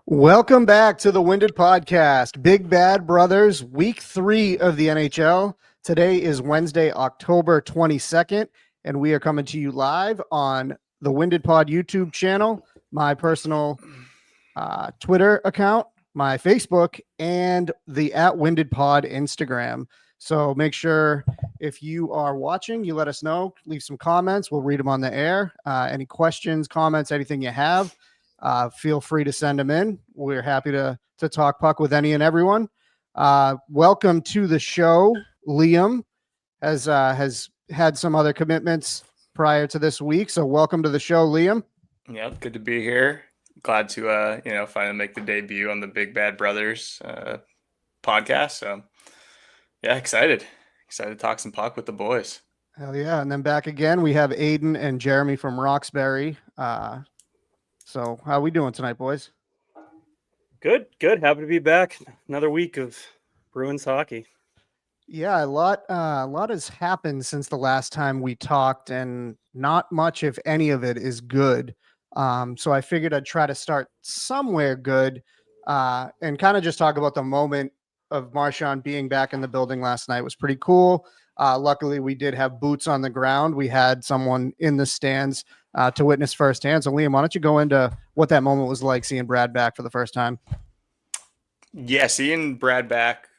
Welcome back to the Winded Podcast. Big Bad Brothers, week 3 of the NHL. Today is Wednesday, October 22nd, and we are coming to you live on the Winded Pod YouTube channel, my personal Twitter account, my Facebook, and the @WindedPod Instagram. So make sure if you are watching, you let us know, leave some comments. We'll read them on the air. Any questions, comments, anything you have. Feel free to send them in. We're happy to talk puck with any and everyone. Welcome to the show. Liam has had some other commitments prior to this week, so welcome to the show, Liam. Yeah, good to be here. Glad to finally make the debut on the Big Bad Brothers podcast. So yeah, excited to talk some puck with the boys. Hell yeah! And then back again, we have Aiden and Jeremy from Roxbury. So how are we doing tonight, boys? Good. Happy to be back. Another week of Bruins hockey. Yeah, a lot has happened since the last time we talked, and not much, if any of it, is good. So I figured I'd try to start somewhere good, and kind of just talk about the moment of Marchand being back in the building last night. It was pretty cool. Luckily, we did have boots on the ground. We had someone in the stands to witness firsthand. So, Liam, why don't you go into what that moment was like seeing Brad back for the first time? Yeah, seeing Brad back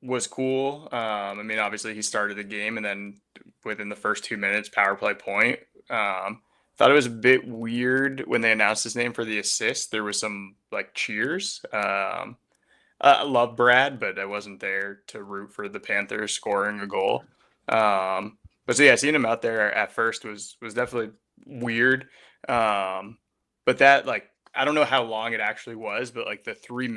was cool. Obviously he started the game, and then within the first 2 minutes, power play point. Thought it was a bit weird when they announced his name for the assist. There was some cheers. I love Brad, but I wasn't there to root for the Panthers scoring a goal. But so yeah, seeing him out there at first was definitely weird. But that I don't know how long it actually was, but the 3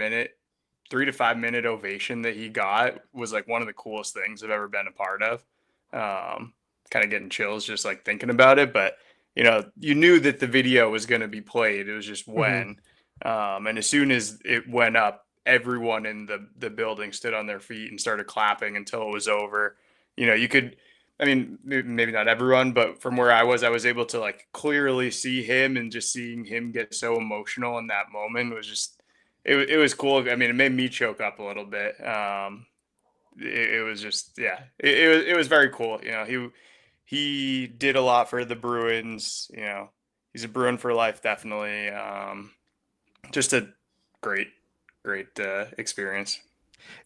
to 5 minute ovation that he got was one of the coolest things I've ever been a part of. Kind of getting chills just thinking about it, but you knew that the video was going to be played. It was just when. And as soon as it went up, everyone in the building stood on their feet and started clapping until it was over. You could, maybe not everyone, but from where I was able to clearly see him, and just seeing him get so emotional in that moment was just, it was cool. It made me choke up a little bit. It was just, yeah, it was very cool. He did a lot for the Bruins. He's a Bruin for life, definitely. Just a great experience.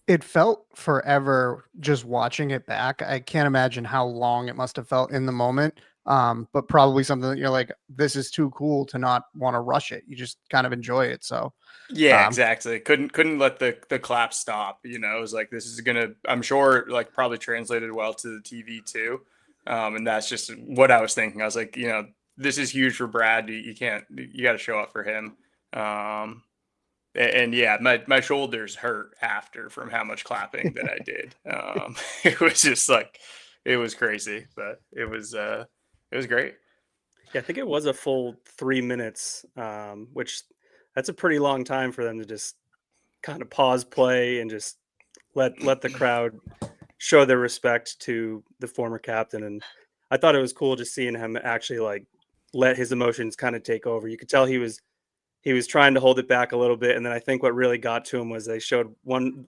It felt forever just watching it back. I can't imagine how long it must have felt in the moment. But probably something that you're like, this is too cool to not want to rush it. You just kind of enjoy it. So yeah, exactly. Couldn't let the clap stop. It was this is gonna, I'm sure, probably translated well to the TV too. And that's just what I was thinking. I was like, this is huge for Brad. You got to show up for him. And yeah, my shoulders hurt after from how much clapping that I did. It was just it was crazy, but it was great. Yeah, I think it was a full 3 minutes, which that's a pretty long time for them to just kind of pause play and just let the crowd show their respect to the former captain. And I thought it was cool just seeing him actually let his emotions kind of take over. You could tell he was trying to hold it back a little bit. And then I think what really got to him was they showed one,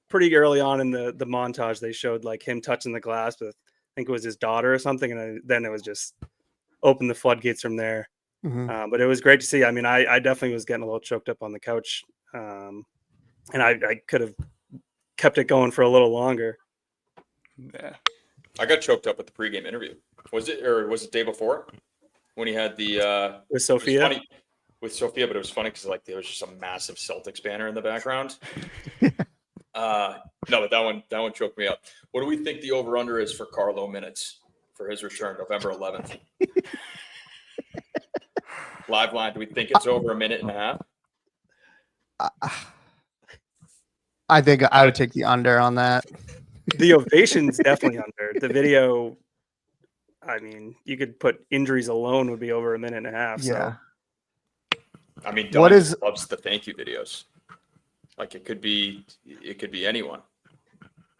pretty early on in the montage, they showed him touching the glass with, I think it was his daughter or something. And then it was just open the floodgates from there. But it was great to see. I definitely was getting a little choked up on the couch. And I could have kept it going for a little longer. Yeah. I got choked up at the pregame interview. Was it the day before when he had the with Sophia? With Sophia, but it was funny because there was just a massive Celtics banner in the background. No, but that one choked me up. What do we think the over/under is for Carlo minutes for his return, November 11th? Live line. Do we think it's over a minute and a half? I think I would take the under on that. The ovation's definitely under. The video, you could put injuries alone would be over a minute and a half. Yeah. So. Don loves the thank you videos. It could be anyone.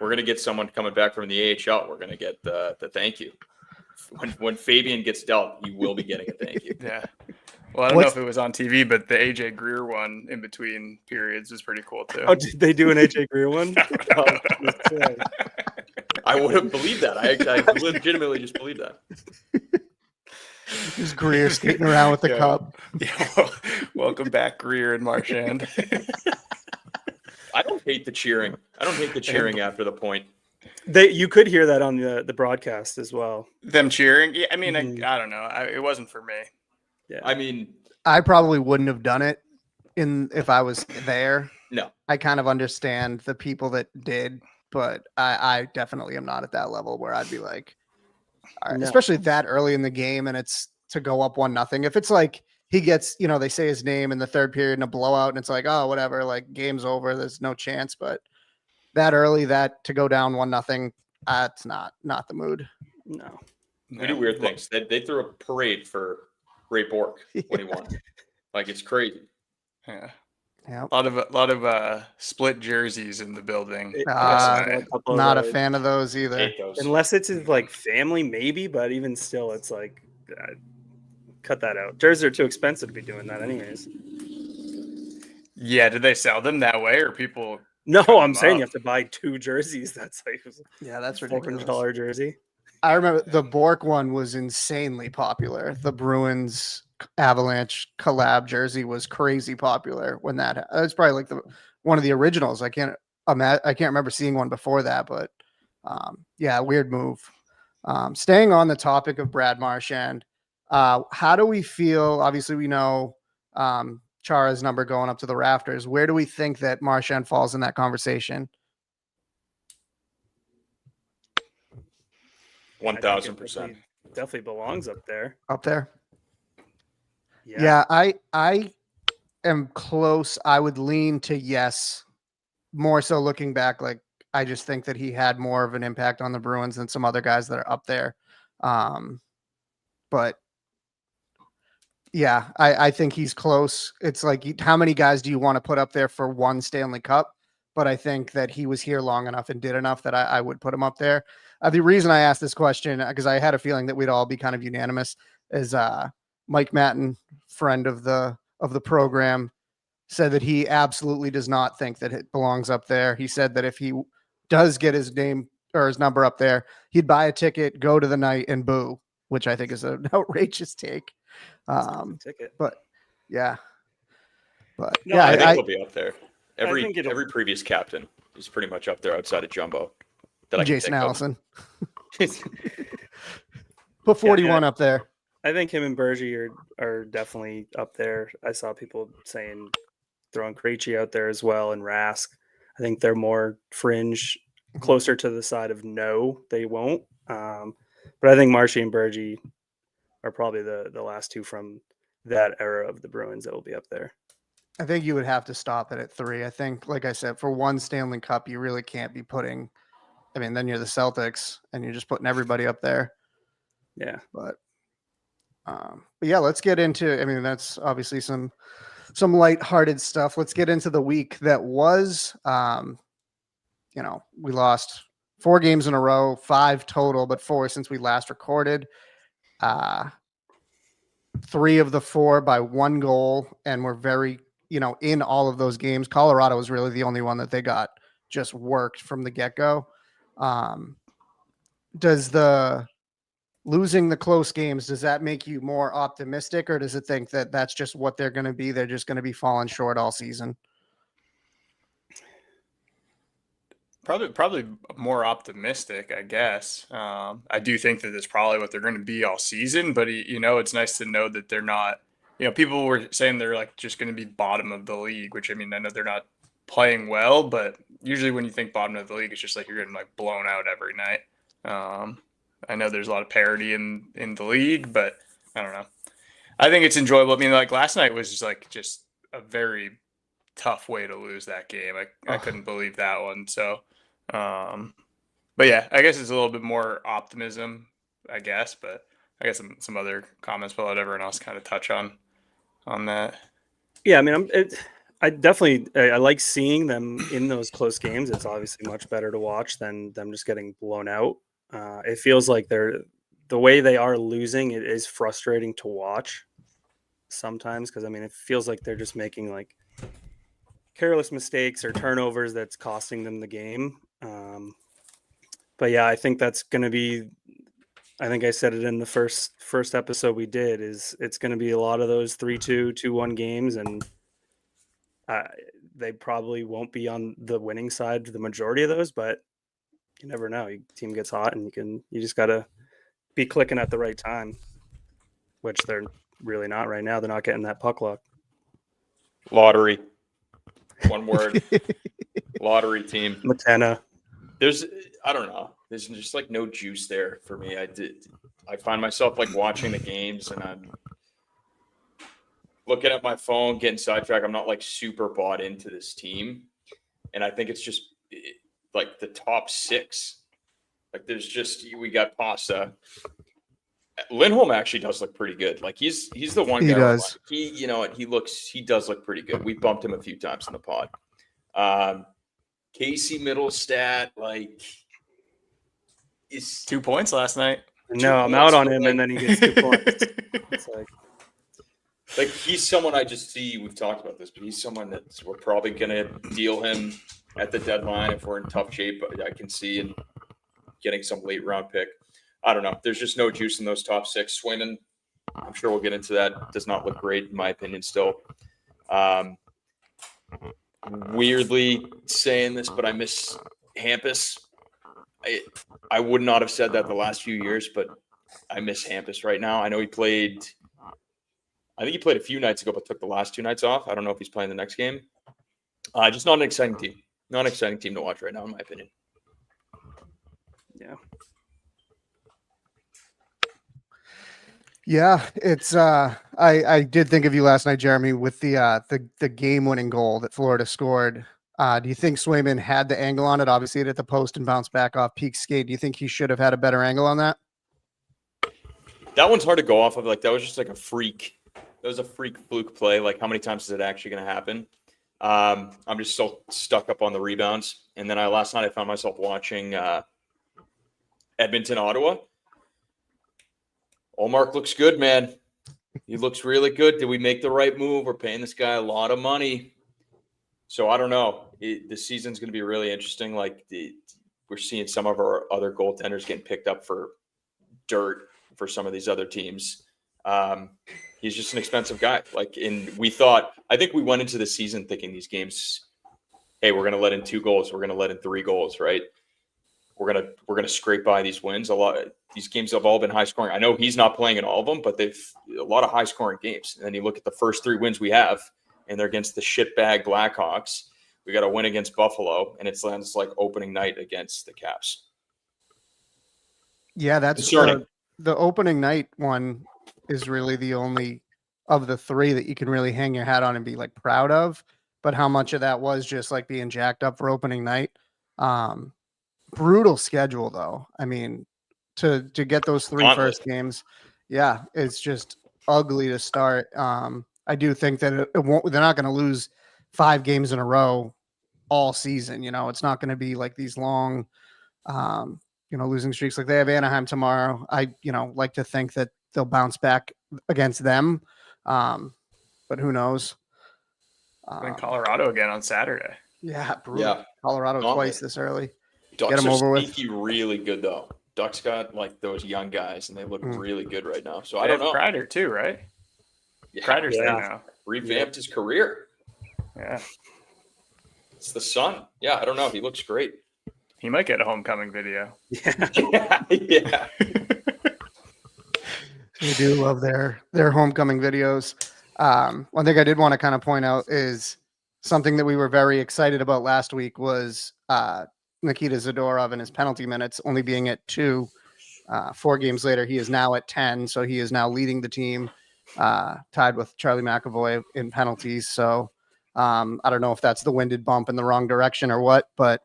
We're gonna get someone coming back from the AHL. We're gonna get the thank you. When Fabian gets dealt, he will be getting a thank you. Yeah. Well, I don't know if it was on TV, but the AJ Greer one in between periods was pretty cool too. Oh, did they do an AJ Greer one? Oh, I would have believed that. I legitimately just believed that. Just Greer skating around with the Yeah. cup. Yeah, well, welcome back, Greer and Marchand. I don't hate the cheering. I don't hate the cheering after the point. You could hear that on the broadcast as well. Them cheering. Yeah, I mean, Mhm. I don't know. It wasn't for me. Yeah, I mean, I probably wouldn't have done it if I was there. no. I kind of understand the people that did, but I definitely am not at that level where I'd be like, all right, No. especially that early in the game and it's to go up 1-0. If it's like he gets, they say his name in the third period in a blowout and it's like, oh, whatever, like game's over, there's no chance. But that early, to go down 1-0, it's not the mood. no. We do weird things. They threw a parade for Ray Bork when he won. Like, it's crazy. Yeah. Yeah. A lot of split jerseys in the building. Not a fan of those either. Hate those. Unless it's his like family, maybe, but even still, it's like cut that out. Jerseys are too expensive to be doing that, anyways. Yeah, did they sell them that way, or people? No, cut I'm them saying up? you have to buy 2 jerseys. That's like Yeah, that's ridiculous. $400 jersey. I remember the Bork one was insanely popular. The Bruins Avalanche collab jersey was crazy popular when that. It's probably like one of the originals. I can't remember seeing one before that, but yeah, weird move. Staying on the topic of Brad Marchand, how do we feel? Obviously, we know Chara's number going up to the rafters. Where do we think that Marchand falls in that conversation? 1,000%. Definitely belongs up there. Up there? Yeah. Yeah, I am close. I would lean to yes. More so looking back, like I just think that he had more of an impact on the Bruins than some other guys that are up there. But yeah, I think he's close. It's like, how many guys do you want to put up there for one Stanley Cup? But I think that he was here long enough and did enough that I would put him up there. The reason I asked this question, because I had a feeling that we'd all be kind of unanimous, is Mike Matton, friend of the program, said that he absolutely does not think that it belongs up there. He said that if he does get his name or his number up there, he'd buy a ticket, go to the night, and boo, which I think is an outrageous take. Ticket. But yeah, No, yeah, I think I he'll be up there. think it'll- Every previous captain is pretty much up there outside of Jumbo. That I can Jason think of. Allison put 41 up there. I think him and Bergie are definitely up there. I saw people saying throwing Krejci out there as well and Rask. I think they're more fringe, closer to the side of no, they won't. But I think Marshy and Bergie are probably the last two from that era of the Bruins that will be up there. I think you would have to stop it at 3. I think, like I said, for one Stanley Cup, you really can't be putting. I mean, then you're the Celtics, and you're just putting everybody up there. Yeah, But yeah, let's get into. I mean, that's obviously some lighthearted stuff. Let's get into the week that was. We lost 4 games in a row, 5 total, but 4 since we last recorded. 3 of the 4 by 1 goal, and we're very, in all of those games. Colorado was really the only one that they got just worked from the get-go. Does the losing the close games, does that make you more optimistic, or does it think that that's just what they're going to be? They're just going to be falling short all season. Probably more optimistic, I guess. I do think that it's probably what they're going to be all season, but it's nice to know that they're not. People were saying they're like just going to be bottom of the league, which I mean, I know they're not playing well, but usually when you think bottom of the league, it's just like you're getting like blown out every night. I know there's a lot of parity in the league, but I don't know. I think it's enjoyable. I mean, like last night was just a very tough way to lose that game. I couldn't believe that one. So, but yeah, I guess it's a little bit more optimism, I guess, but I guess some other comments we'll let everyone else kind of touch on that. Yeah. I mean, I definitely I like seeing them in those close games. It's obviously much better to watch than them just getting blown out. It feels like the way they are losing, it is frustrating to watch. sometimes because I mean it feels like they're just making like careless mistakes or turnovers that's costing them the game. But yeah, I think that's going to be. I think I said it in the first episode we did. Is it's going to be a lot of those 3-2, 2-1 games, and they probably won't be on the winning side the majority of those. But you never know. Your team gets hot, and you just got to be clicking at the right time, which they're really not right now. They're not getting that puck luck. Lottery. One word. Lottery team. McKenna. I don't know. There's just like no juice there for me. I find myself like watching the games and I'm looking at my phone, getting sidetracked. I'm not like super bought into this team. And I think it's just like the top six. Like we got Pasta. Lindholm actually does look pretty good. Like he's the one guy. He does. He does look pretty good. We bumped him a few times in the pod. Casey Middlestat, like is 2 points last night. No, I'm out on him, and then he gets 2 points. It's like he's someone I just see. We've talked about this, but he's someone that we're probably gonna deal him at the deadline if we're in tough shape. I can see and getting some late round pick. I don't know. There's just no juice in those top six. Swayman, I'm sure we'll get into that. Does not look great in my opinion. Still, weirdly saying this, but I miss Hampus. I would not have said that the last few years, but I miss Hampus right now. I know I think he played a few nights ago, but took the last 2 nights off. I don't know if he's playing the next game. Just not an exciting team. Not an exciting team to watch right now, in my opinion. Yeah. Yeah, it's I did think of you last night, Jeremy, with the game-winning goal that Florida scored. Do you think Swayman had the angle on it? Obviously, it hit the post and bounced back off Peak's skate. Do you think he should have had a better angle on that? That one's hard to go off of. Like that was just like a freak. That was a freak fluke play. Like how many times is it actually going to happen? I'm just so stuck up on the rebounds. And then last night I found myself watching Edmonton, Ottawa. Mark looks good, man. He looks really good. Did we make the right move? We're paying this guy a lot of money. So I don't know. The season's going to be really interesting. Like we're seeing some of our other goaltenders getting picked up for dirt for some of these other teams. He's just an expensive guy. I think we went into the season thinking these games, hey, we're going to let in 2 goals. We're going to let in 3 goals, right? We're gonna scrape by these wins. These games have all been high scoring. I know he's not playing in all of them, but they've a lot of high scoring games. And then you look at the first 3 wins we have, and they're against the shitbag Blackhawks. We got a win against Buffalo, and it's like opening night against the Caps. Yeah, that's the opening night one is really the only of the 3 that you can really hang your hat on and be like proud of. But how much of that was just like being jacked up for opening night? Brutal schedule though. I mean, to get those 3 first games, yeah, it's just ugly to start. I do think that it won't. They're not going to lose 5 games in a row all season. It's not going to be like these long, losing streaks. Like they have Anaheim tomorrow. I like to think that they'll bounce back against them, but who knows? In Colorado again on Saturday. Yeah, brutal. Yeah, Colorado twice this early. Ducks Get them over with. Really good though. Ducks got like those young guys, and they look really good right now. So I don't know. Kreider too, right? Yeah, Kreider's there now. Revamped his career. Yeah, it's the son. Yeah, I don't know. He looks great. He might get a homecoming video. Yeah. They do love their homecoming videos. One thing I did want to kind of point out is something that we were very excited about last week was Nikita Zadorov and his penalty minutes only being at 2. 4 games later, he is now at 10, so he is now leading the team, tied with Charlie McAvoy in penalties. So I don't know if that's the winded bump in the wrong direction or what, but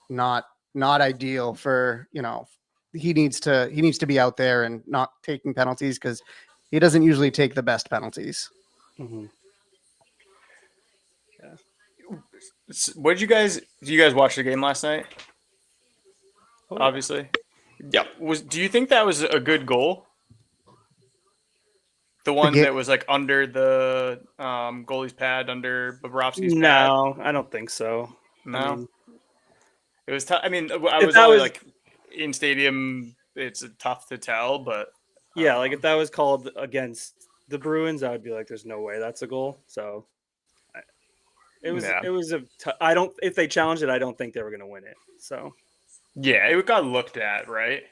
not ideal for he needs to be out there and not taking penalties because he doesn't usually take the best penalties. Mm-hmm. What did you guys? Did you guys watch the game last night? Oh, obviously. Yeah. Do you think that was a good goal? The one that was like under the goalie's pad, under Bobrovsky's pad. No, I don't think so. No, I mean, it was tough. I mean, I if was that only was- like in stadium. It's tough to tell, but yeah, like if that was called against the Bruins, I would be like, "There's no way that's a goal." So it was. Yeah. It was I don't. If they challenged it, I don't think they were going to win it. So yeah, it got looked at, right?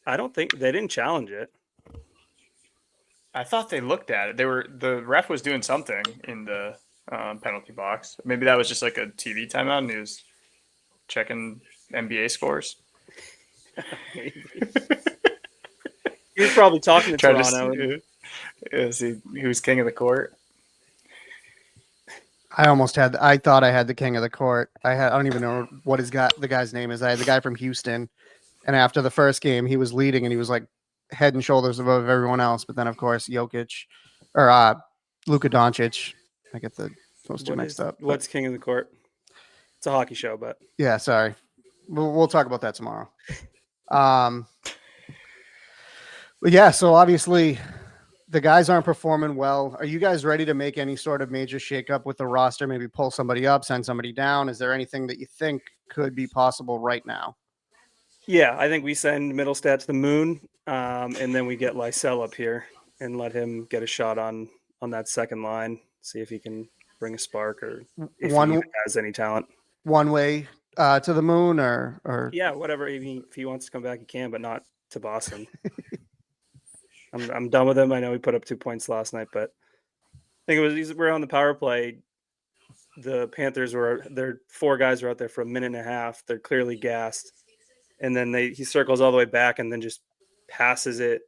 I don't think they didn't challenge it. I thought they looked at it. The ref was doing something in the penalty box. Maybe that was just like a TV timeout, and he was checking NBA scores. He was probably talking to Trying Toronto. to see who's king of the court. I thought I had the king of the court. I don't even know what the guy's name is. I had the guy from Houston, and after the first game, he was leading, and he was like head and shoulders above everyone else. But then, of course, Jokic or Luka Doncic. I get those two mixed up. What's king of the court? It's a hockey show, but Yeah, sorry. We'll talk about that tomorrow. But yeah, so obviously the guys aren't performing well. Are you guys ready to make any sort of major shakeup with the roster? Maybe pull somebody up, send somebody down? Is there anything that you think could be possible right now? yeah, I think we send Middlestat to the moon, and then we get Lysell up here and let him get a shot on that second line. See if he can bring a spark, or if he even has any talent. One way to the moon, or yeah, whatever. If he wants to come back, he can, but not to Boston. I'm done with him. I know he put up 2 points last night, but I think we're on the power play. The Panthers their 4 guys were out there for a minute and a half. They're clearly gassed, and then he circles all the way back and then just passes it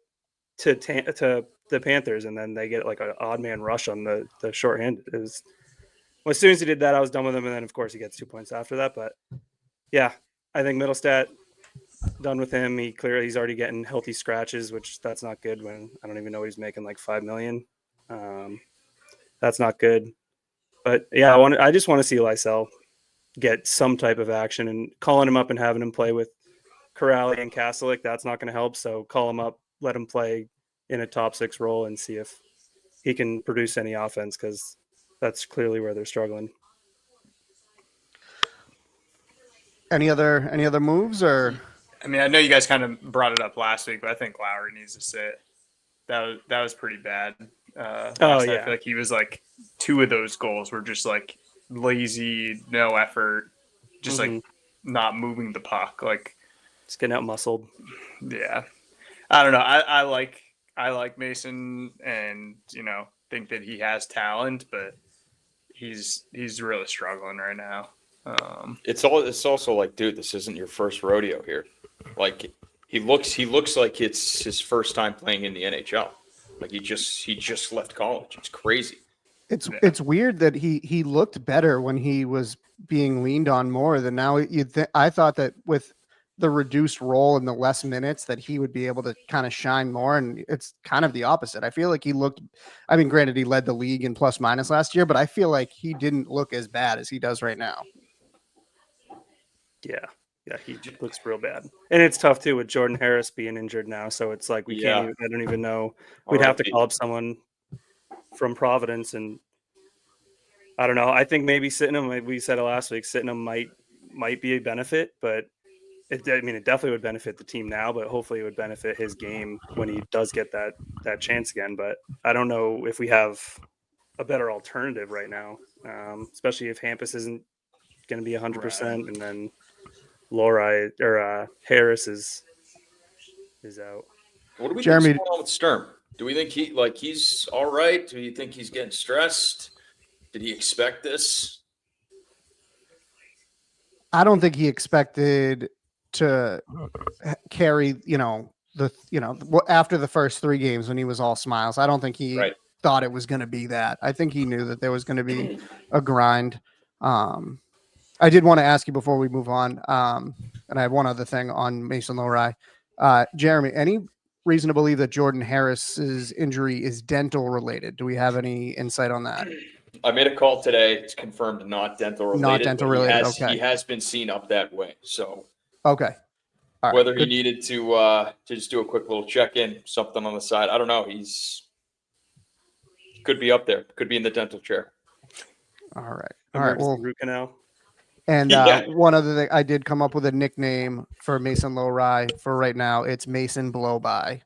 to the Panthers, and then they get like an odd man rush on the shorthand. As soon as he did that, I was done with him, and then of course he gets 2 points after that. But yeah, I think Middlestat, done with him. He's already getting healthy scratches, which that's not good. When I don't even know he's making like $5 million. That's not good. But yeah, I just want to see Lysell get some type of action, and calling him up and having him play with Corrali and Kastelik, that's not going to help. So call him up, let him play in a top 6 role, and see if he can produce any offense, because that's clearly where they're struggling. any other moves? Or I mean, I know you guys kind of brought it up last week, but I think Lowry needs to sit. That was pretty bad. Yeah. I feel like he was like 2 of those goals were just like lazy, no effort, just like not moving the puck. Like it's getting out muscled. Yeah, I don't know. I like Mason, and think that he has talent, but he's really struggling right now. It's also like, dude, this isn't your first rodeo here. Like he looks like it's his first time playing in the NHL. Like he just left college. It's crazy. It's weird that he looked better when he was being leaned on more than now. I thought that with the reduced role and the less minutes that he would be able to kind of shine more, and it's kind of the opposite. I feel like he looked, I mean, granted he led the league in plus minus last year, but I feel like he didn't look as bad as he does right now. Yeah, he looks real bad, and it's tough too with Jordan Harris being injured now. So it's like I don't even know. We'd have to call up someone from Providence, and I don't know. I think maybe sitting him, like we said it last week, sitting him might be a benefit, but it definitely would benefit the team now. But hopefully, it would benefit his game when he does get that chance again. But I don't know if we have a better alternative right now, especially if Hampus isn't going to be 100%, and then Lori or Harris is out. What do we Jeremy, think's going on with Sturm? Do we think he's all right? Do you think he's getting stressed? Did he expect this? I don't think he expected to carry, after the first 3 games when he was all smiles. I don't think he thought it was going to be that. I think he knew that there was going to be a grind. I did want to ask you before we move on, and I have one other thing on Mason Lowry. Jeremy, any reason to believe that Jordan Harris's injury is dental related? Do we have any insight on that? I made a call today. It's confirmed not dental related. Not dental related. He has been seen up that way. So okay. All right, Whether he good. needed to just do a quick little check-in, something on the side. I don't know. He's could be up there. Could be in the dental chair. All right. Emergency Well, root canal. and Yeah. one other thing, I did come up with a nickname for Mason Lowry for right now. It's Mason Blow By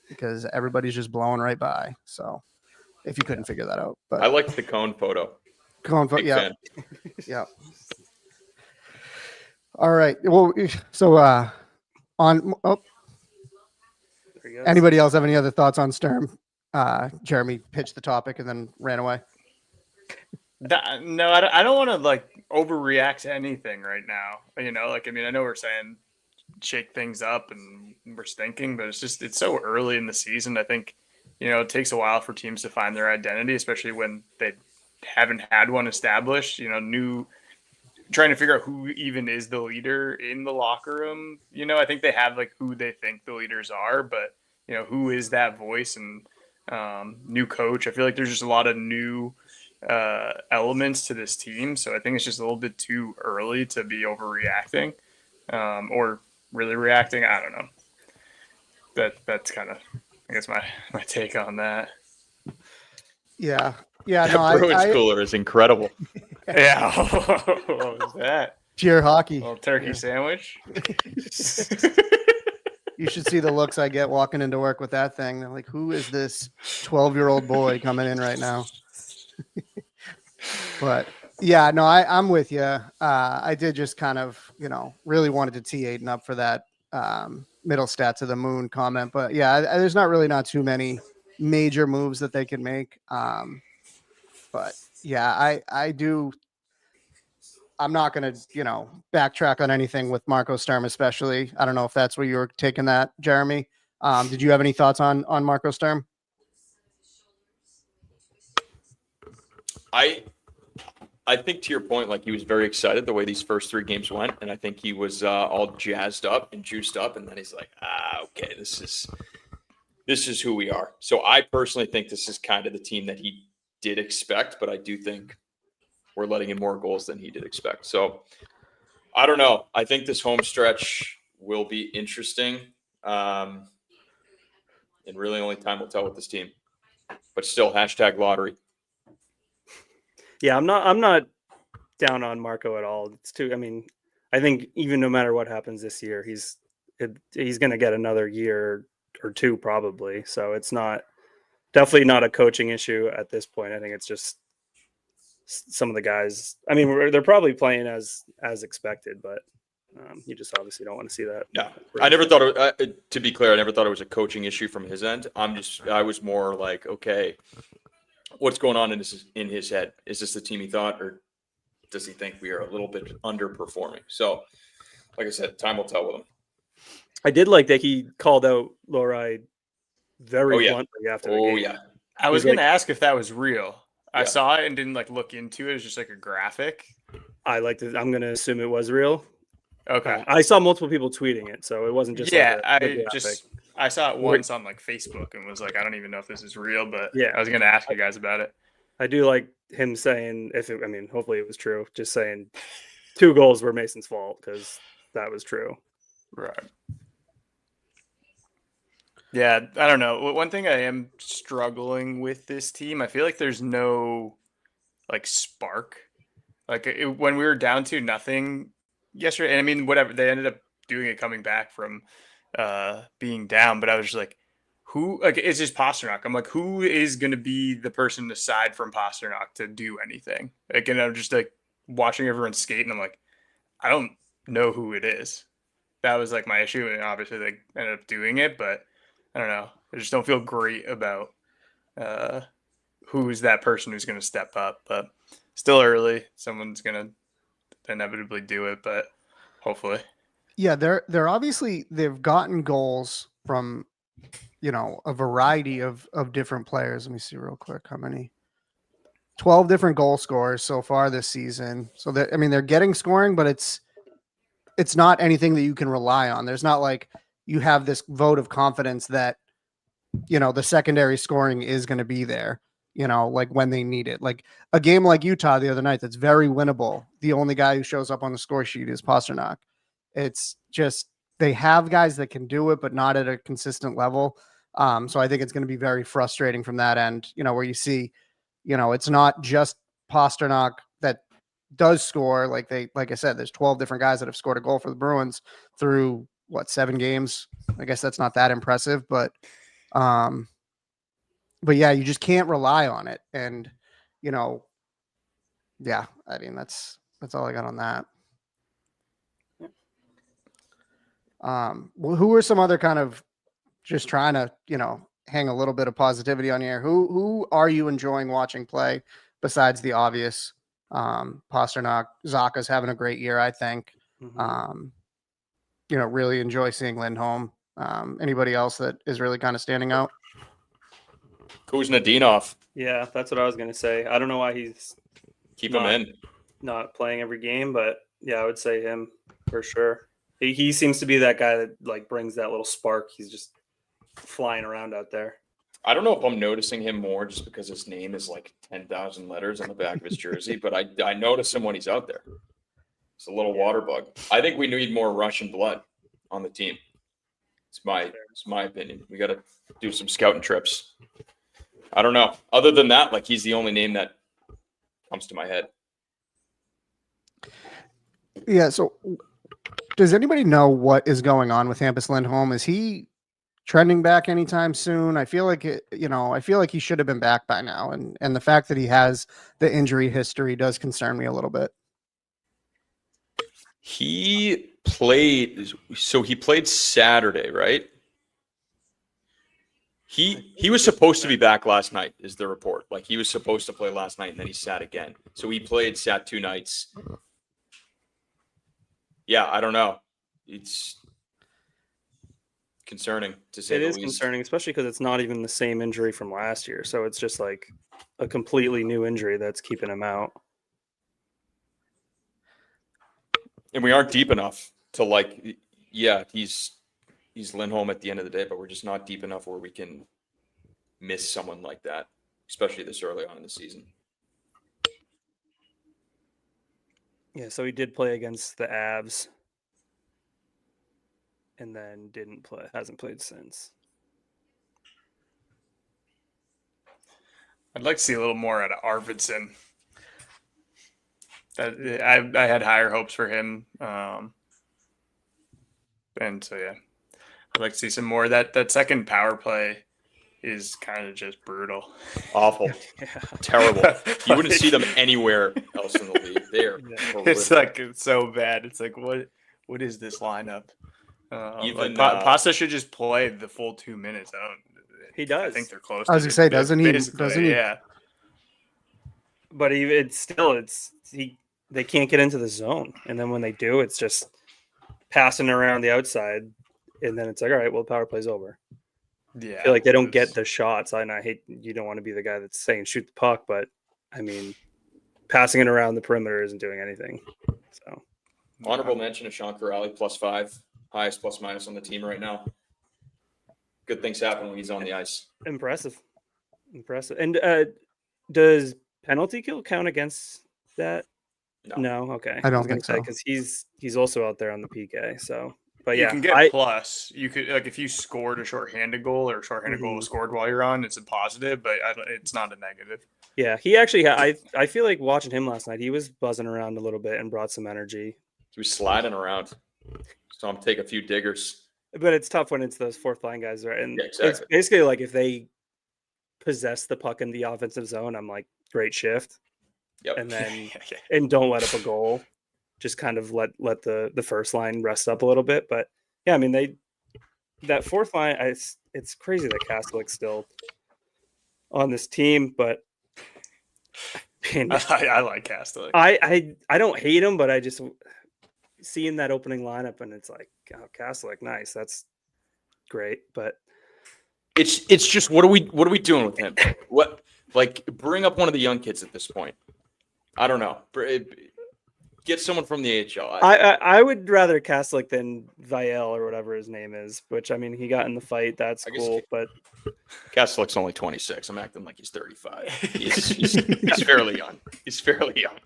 because everybody's just blowing right by. So if you couldn't figure that out, I but liked the cone photo. Big Big yeah, fan. yeah. All right. Well, so on. Oh, There he goes. anybody else have any other thoughts on Sturm? Jeremy pitched the topic and then ran away. No, I don't want to like overreact to anything right now. You know, like I mean, I know we're saying shake things up and we're stinking, but it's so early in the season. I think it takes a while for teams to find their identity, especially when they haven't had one established. Trying to figure out who even is the leader in the locker room. I think they have like who they think the leaders are, but who is that voice and new coach. I feel like there's just a lot of new elements to this team, so I think it's just a little bit too early to be overreacting or really reacting. I don't know. That's kind of, I guess, my take on that. Yeah. That Bruins I cooler is incredible. Yeah. What was that? pure hockey. A little turkey sandwich. You should see the looks I get walking into work with that thing. They're like, who is this 12-year-old boy coming in right now? But yeah, no, I'm with you. I did just kind of, really wanted to tee Aiden up for that middle stat to the moon comment. But yeah, there's not too many major moves that they can make. But yeah, I'm not going to, backtrack on anything with Marco Sturm, especially. I don't know if that's where you were taking that, Jeremy. Did you have any thoughts on Marco Sturm? I think to your point, like he was very excited the way these first 3 games went, and I think he was all jazzed up and juiced up, and then he's like, okay, this is who we are. So I personally think this is kind of the team that he did expect, but I do think we're letting in more goals than he did expect. So I don't know. I think this home stretch will be interesting, and really only time will tell with this team. But still, #lottery. Yeah, I'm not down on Marco at all. It's too. I mean, I think even no matter what happens this year, he's going to get another year or two probably. So it's definitely not a coaching issue at this point. I think it's just some of the guys. I mean, they're probably playing as expected, but you just obviously don't want to see that. Yeah, I never thought to be clear, I never thought it was a coaching issue from his end. I was more like, okay, what's going on in his head? Is this the team he thought, or does he think we are a little bit underperforming? So, like I said, time will tell with him. I did like that he called out Lowry very bluntly after the game. Oh yeah, I was going to ask if that was real. I Yeah. saw it and didn't look into it. It was just like a graphic. I'm going to assume it was real. Okay. I saw multiple people tweeting it, so it wasn't just I saw it once on Facebook and was like, I don't even know if this is real, but Yeah. I was going to ask you guys about it. I do like him saying, hopefully it was true, just saying 2 goals were Mason's fault because that was true. Right. Yeah, I don't know. One thing I am struggling with this team, I feel like there's no spark. When we were down to nothing yesterday, and I mean, whatever, they ended up doing it coming back from being down, but I was just like, who, it's just Pasternak. I'm like, who is going to be the person aside from Pasternak to do anything? And I'm just watching everyone skate, and I'm like, I don't know who it is. That was my issue, and obviously they ended up doing it, but I don't know. I just don't feel great about who's that person who's going to step up, but still early. Someone's going to inevitably do it, but hopefully. Yeah, they're obviously, they've gotten goals from, a variety of different players. Let me see real quick how many. 12 different goal scorers so far this season. So they're getting scoring, but it's not anything that you can rely on. There's not you have this vote of confidence that, the secondary scoring is going to be there, when they need it. Like a game like Utah the other night, that's very winnable. The only guy who shows up on the score sheet is Pasternak. It's just, they have guys that can do it, but not at a consistent level. So I think it's going to be very frustrating from that end, where you see, it's not just Pasternak that does score. Like I said, there's 12 different guys that have scored a goal for the Bruins through 7 games. I guess that's not that impressive, but yeah, you just can't rely on it. And, yeah, I mean, that's all I got on that. Well, who are some other kind of just trying to, hang a little bit of positivity on here? Who are you enjoying watching play besides the obvious? Pasternak, Zaka's having a great year, I think. Mhm. Really enjoy seeing Lindholm. Anybody else that is really kind of standing out? Kuznetsov. Yeah, that's what I was going to say. I don't know why he's Keep him in. not playing every game, but yeah, I would say him for sure. He seems to be that guy that like brings that little spark. He's just flying around out there. I don't know if I'm noticing him more just because his name is like 10,000 letters on the back of his jersey, but I notice him when he's out there. It's a little water bug. I think we need more Russian blood on the team. It's my opinion. We got to do some scouting trips. I don't know. Other than that, like he's the only name that comes to my head. Yeah. So does anybody know what is going on with Hampus Lindholm? Is he trending back anytime soon? I feel like he should have been back by now. And the fact that he has the injury history does concern me a little bit. He played Saturday, right? He was supposed to be back last night, is the report. Like he was supposed to play sat night and then he sat again. So he sat 2 nights. Yeah, I don't know. It's concerning to say the least. It is concerning, especially because it's not even the same injury from last year. So it's just like a completely new injury that's keeping him out. And we aren't deep enough to he's Lindholm at the end of the day, but we're just not deep enough where we can miss someone like that, especially this early on in the season. Yeah, so he did play against the Avs and then hasn't played since. I'd like to see a little more out of Arvidsson. I had higher hopes for him. And so, yeah, I'd like to see some more. That second power play is kind of just brutal. Awful. Yeah. Terrible. You wouldn't see them anywhere else in the league. It's so bad. It's like, what is this lineup? Pasta should just play the full 2 minutes. He does. I think they're close. I was gonna say, doesn't he? Yeah. But they can't get into the zone, and then when they do, it's just passing around the outside, and then it's like, all right, well, the power play's over. Yeah, I feel like they don't get the shots. And I hate, you don't want to be the guy that's saying shoot the puck, but I mean, passing it around the perimeter isn't doing anything. So, honorable mention to Sean Corrali, +5, highest plus minus on the team right now. Good things happen when he's on the ice. Impressive. And does penalty kill count against that? No. Okay. I don't think so, because he's also out there on the PK. So, but you yeah, can get plus. You could if you scored a shorthanded goal or a shorthanded goal was scored while you're on, it's a positive, but it's not a negative. Yeah, he actually. I feel like watching him last night, he was buzzing around a little bit and brought some energy. He was sliding around. So I'm take a few diggers. But it's tough when it's those fourth line guys, right? And exactly. It's basically like if they possess the puck in the offensive zone, I'm like, great shift. Yep. And then and don't let up a goal. Just kind of let the first line rest up a little bit. But yeah, I mean that fourth line, it's crazy that Kastelik's still on this team, but I like Kastelik. I don't hate him, but I just seeing that opening lineup and it's like, oh, Kastelik, nice, that's great, but it's just what are we doing with him? What, like, bring up one of the young kids at this point. I don't know. Get someone from the AHL. I would rather Kastelik than Vial or whatever his name is, which I mean he got in the fight. That's cool, but Kastelik's only 26. I'm acting like he's 35. He's fairly young. He's fairly young.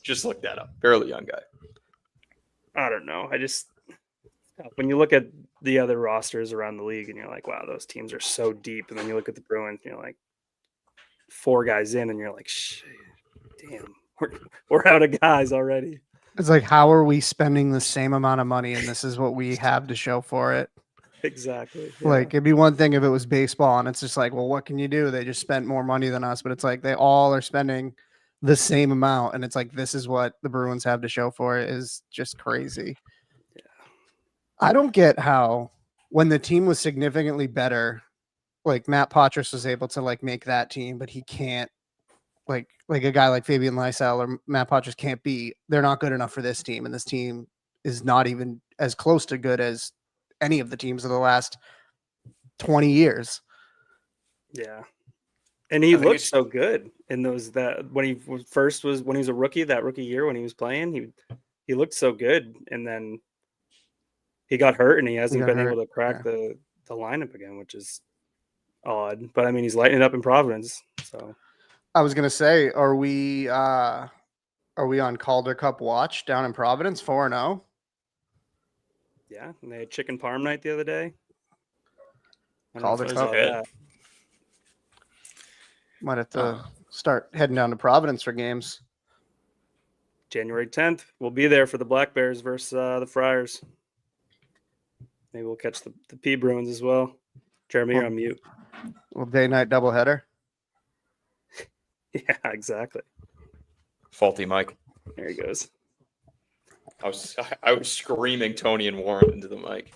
Just look that up. Fairly young guy. I don't know. When you look at the other rosters around the league and you're like, wow, those teams are so deep. And then you look at the Bruins and you're like, 4 guys in and you're like, shit, damn, we're out of guys already. It's like, how are we spending the same amount of money and this is what we have to show for it? Exactly. Like, it'd be one thing if it was baseball and it's just like, well, what can you do? They just spent more money than us, but it's like they all are spending the same amount. And it's like, this is what the Bruins have to show for it is just crazy. Yeah. I don't get how when the team was significantly better, like Matt Poitras was able to like make that team, but he can't like a guy like Fabian Lysell or Matt Poitras can't be, they're not good enough for this team. And this team is not even as close to good as any of the teams of the last 20 years. Yeah. And he looked so good in those that when he first was when he was a rookie, that rookie year when he was playing, he looked so good. And then he got hurt and he hasn't been able to crack the lineup again, which is odd. But I mean, he's lighting it up in Providence. So I was gonna say, are we on Calder Cup watch down in Providence 4-0? yeah, and they had chicken parm night the other day. Calder Cup. That. Might have to start heading down to Providence for games. January 10th, we'll be there for the Black Bears versus the Friars. Maybe we'll catch the P Bruins as well. Jeremy, you're on mute. Well, day-night doubleheader. Yeah, exactly. Faulty mic. There he goes. I was screaming Tony and Warren into the mic.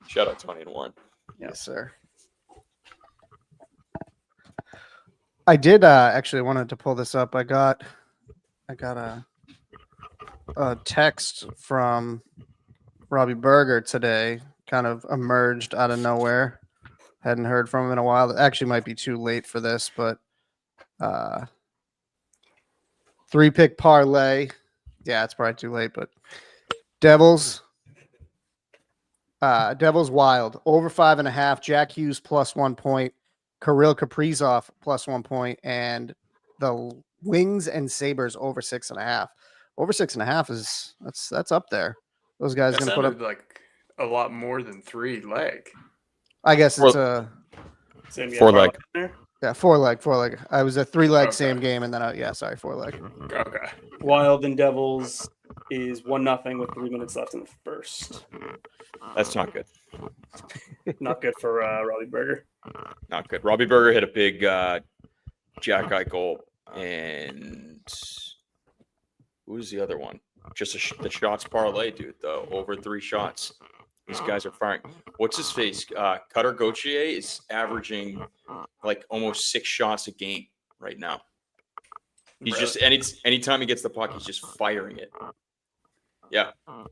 Shout out Tony and Warren. Yes, sir. I did actually wanted to pull this up. I got a text from Robbie Berger today, kind of emerged out of nowhere. Hadn't heard from him in a while. It actually might be too late for this, but 3-pick parlay. Yeah, it's probably too late, but Devils Wild over 5.5. Jack Hughes plus 1 point. Kirill Kaprizov plus 1 point, and the Wings and Sabres over 6.5. Over 6.5 is that's up there. Those guys going to put up like a lot more than 3 leg. I guess it's a 4-leg. Yeah, 4-leg. I was a 3-leg same game, and then 4-leg. Okay. Wild and Devils is 1-0 with 3 minutes left in the first. That's not good. Not good for Robbie Berger. Not good. Robbie Berger hit a big Jack Eichel, and who was the other one? Just the shots parlay, dude. Though over 3 shots. These guys are firing. What's his face? Cutter Gauthier is averaging like almost 6 shots a game right now. He's just anytime he gets the puck, he's just firing it. Yeah,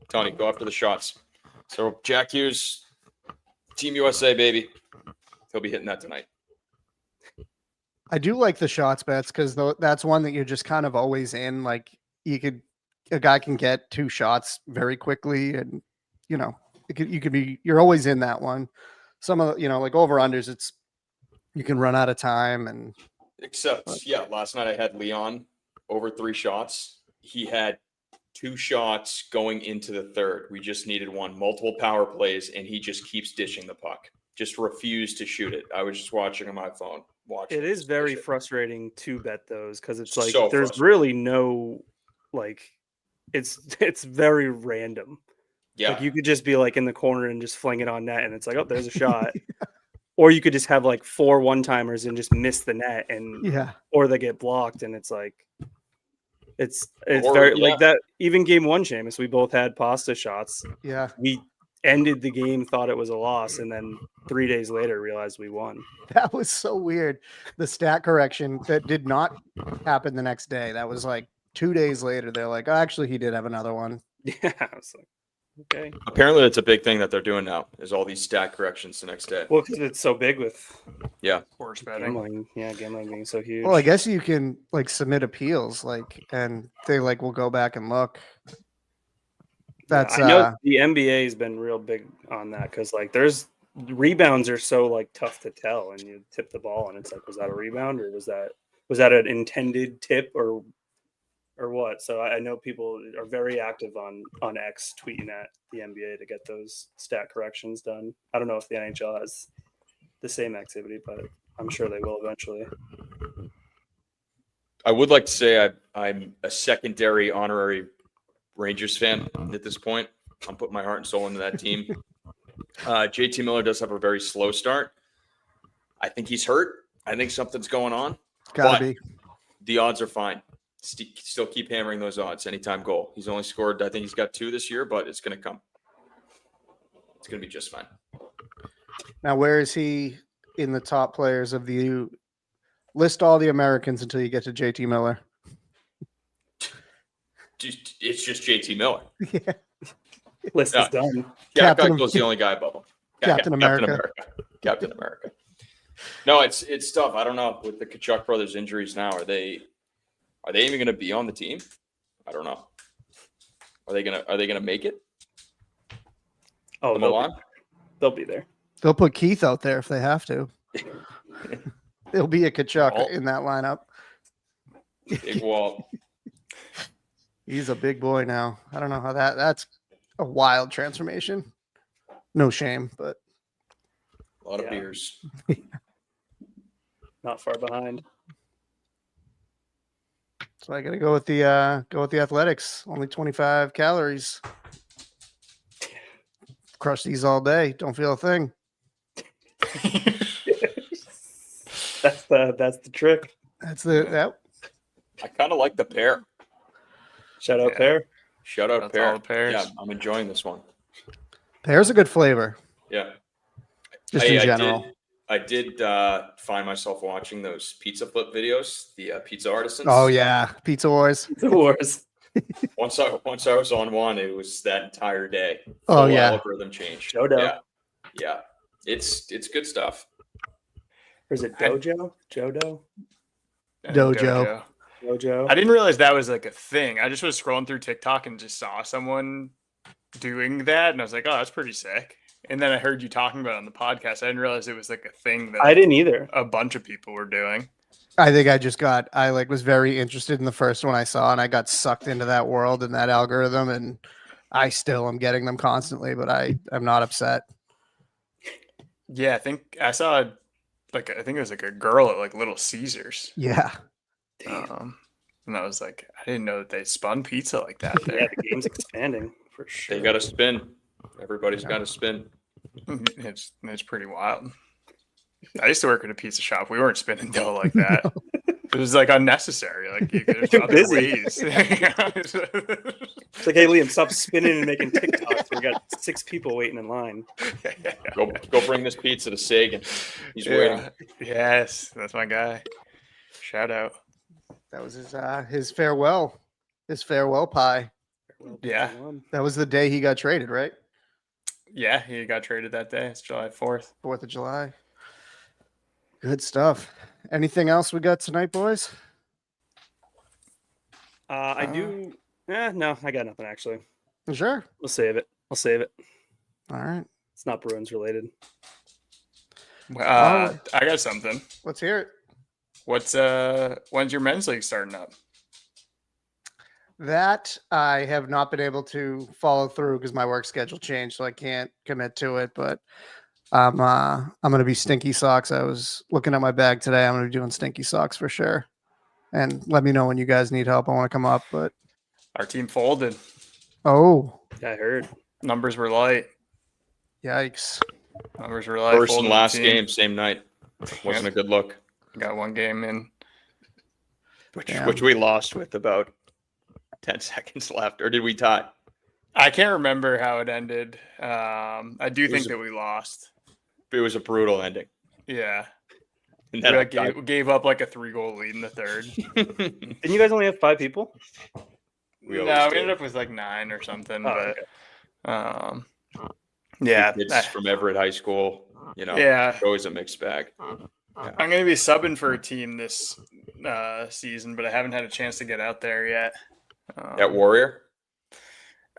Tony, go after the shots. So Jack Hughes, Team USA, baby. He'll be hitting that tonight. I do like the shots bets because that's one that you're just kind of always in. Like a guy can get 2 shots very quickly, and you're always in that one. Some of the, like over unders, you can run out of time and. Except, last night I had Leon over 3 shots. He had 2 shots going into the third. We just needed one. Multiple power plays, and he just keeps dishing the puck. Just refused to shoot it. I was just watching on my phone. It is very frustrating to bet those because it's like So there's really no it's very random. Yeah. Like you could just be like in the corner and just fling it on net, and it's like, oh, there's a shot. Or you could just have like 4 one-timers and just miss the net, or they get blocked, and it's like it's very like that. Even game 1, Seamus, we both had pasta shots. Yeah, we ended the game, thought it was a loss, and then 3 days later realized we won. That was so weird. The stat correction that did not happen the next day. That was like 2 days later. They're like, oh, actually, he did have another one. Yeah, I was like, okay. Apparently, it's a big thing that they're doing now. Is all these stat corrections the next day. Well, because it's so big with sports betting. Gambling. Yeah, gambling being so huge. Well, I guess you can like submit appeals, and they will go back and look. That's I know the NBA has been real big on that because there's rebounds are so tough to tell, and you tip the ball and it's like, was that a rebound or was that an intended tip or or what. So I know people are very active on X tweeting at the NBA to get those stat corrections done. I don't know if the NHL has the same activity, but I'm sure they will eventually. I would like to say I'm a secondary honorary Rangers fan at this point. I'm putting my heart and soul into that team. JT Miller does have a very slow start. I think he's hurt. I think something's going on. Gotta be. The odds are fine. Still keep hammering those odds. Anytime goal. He's only scored, I think he's got 2 this year, but it's going to come. It's going to be just fine. Now, where is he in the top players of the list all the Americans until you get to JT Miller? It's just JT Miller. Yeah. List is done. Captain was the only guy above him. Captain America. Captain America. No, it's tough. I don't know with the Kachuk brothers' injuries now. Are they even going to be on the team? I don't know. Are they gonna make it? Oh, they'll be there. They'll put Keith out there if they have to. There'll be a Kachuk in that lineup. Big Walt. He's a big boy now. I don't know how that's a wild transformation. No shame, but A lot of beers. Not far behind. so I got to go with the Athletics. Only 25 calories. Crush these all day. Don't feel a thing. That's the trick. That's the I kind of like the pear. Shout out Pear. Shout out That's pear. all the pears. Yeah, I'm enjoying this one. pear's a good flavor. Yeah. Just in general. I did find myself watching those pizza flip videos, the pizza artisans. Oh yeah, Pizza Wars. The wars. Once I was on one, it was that entire day. Oh, Full yeah. algorithm change. Jodo. Yeah. It's good stuff. Or is it Dojo? Jodo? Dojo. Dojo. I didn't realize that was like a thing. I just was scrolling through TikTok and just saw someone doing that, and I was like, "Oh, that's pretty sick." And then I heard you talking about it on the podcast. I didn't realize it was like a thing that I didn't either. a bunch of people were doing. I think I was very interested in the first one I saw, and I got sucked into that world and that algorithm, and I still am getting them constantly, but I'm not upset. Yeah, I think I saw I think it was like a girl at like Little Caesars. Yeah. And I was like, I didn't know that they spun pizza like that Yeah, there. the game's expanding for sure. They got to spin. Everybody's got to spin. It's pretty wild. I used to work at a pizza shop. We weren't spinning dough like that. It was like unnecessary. Like there's Too other busy. ways. It's like, hey, Liam, stop spinning and making TikToks. We got 6 people waiting in line. Go bring this pizza to Sagan. He's waiting. Yes, that's my guy. Shout out. That was his farewell pie. Yeah. That was the day he got traded, right? Yeah, he got traded that day. It's July 4th. 4th of July. Good stuff. Anything else we got tonight, boys? I do. No, I got nothing actually. Sure. We'll save it. I'll save it. All right. It's not Bruins related. I got something. Let's hear it. When's your men's league starting up? That I have not been able to follow through because my work schedule changed, so I can't commit to it. But I'm gonna be stinky socks. I was looking at my bag today. I'm gonna be doing stinky socks for sure. And let me know when you guys need help. I want to come up, but Our team folded. oh, I heard. Numbers were light. yikes! Numbers were light. First and Folded last team. game, same night. Wasn't a good look. Got one game in. Which we lost with about 10 seconds left. Or did we tie? I can't remember how it ended. I do think that we lost. It was a brutal ending. Yeah. And We then like, gave up like a 3-goal lead in the third. Didn't you guys only have 5 people? We No, always we do. ended up with like 9 or something. Oh, but yeah. Kids from Everett High School, Yeah. always a mixed bag. I'm going to be subbing for a team this season, but I haven't had a chance to get out there yet. At Warrior?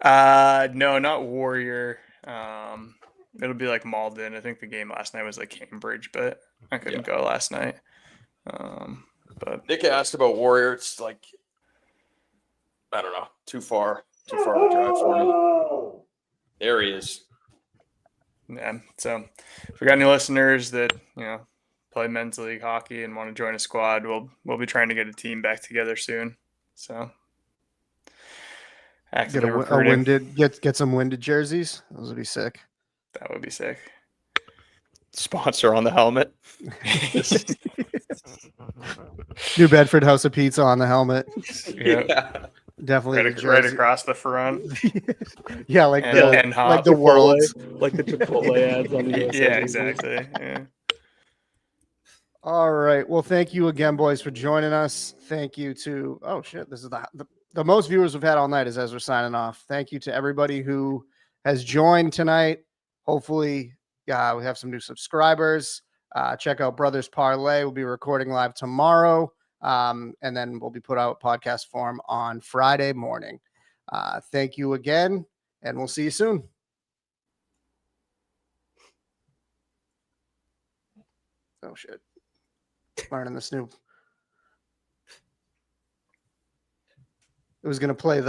No, not Warrior. It'll be like Malden. I think the game last night was like Cambridge, but I couldn't go last night. But Nick asked about Warrior. It's like I don't know, too far to drive for me. There he is. Yeah. So if we got any listeners that, play men's league hockey and want to join a squad, we'll be trying to get a team back together soon. So Get actively a recruiting. winded get some winded jerseys. Those would be sick. That would be sick. Sponsor on the helmet. New Bedford House of Pizza on the helmet. Yeah. Definitely the Right jersey. across the front. Yeah, like And- the and like the hop. world's. like the Chipotle ads on the USA Yeah, jerseys. exactly. Yeah. All right. Well, thank you again, boys, for joining us. Thank you to this is the most viewers we've had all night is as we're signing off. Thank you to everybody who has joined tonight. Hopefully, we have some new subscribers. Check out Brothers Parlay. We'll be recording live tomorrow. And then we'll be put out podcast form on Friday morning. Thank you again, and we'll see you soon. Oh shit. Learning this new. It was going to play the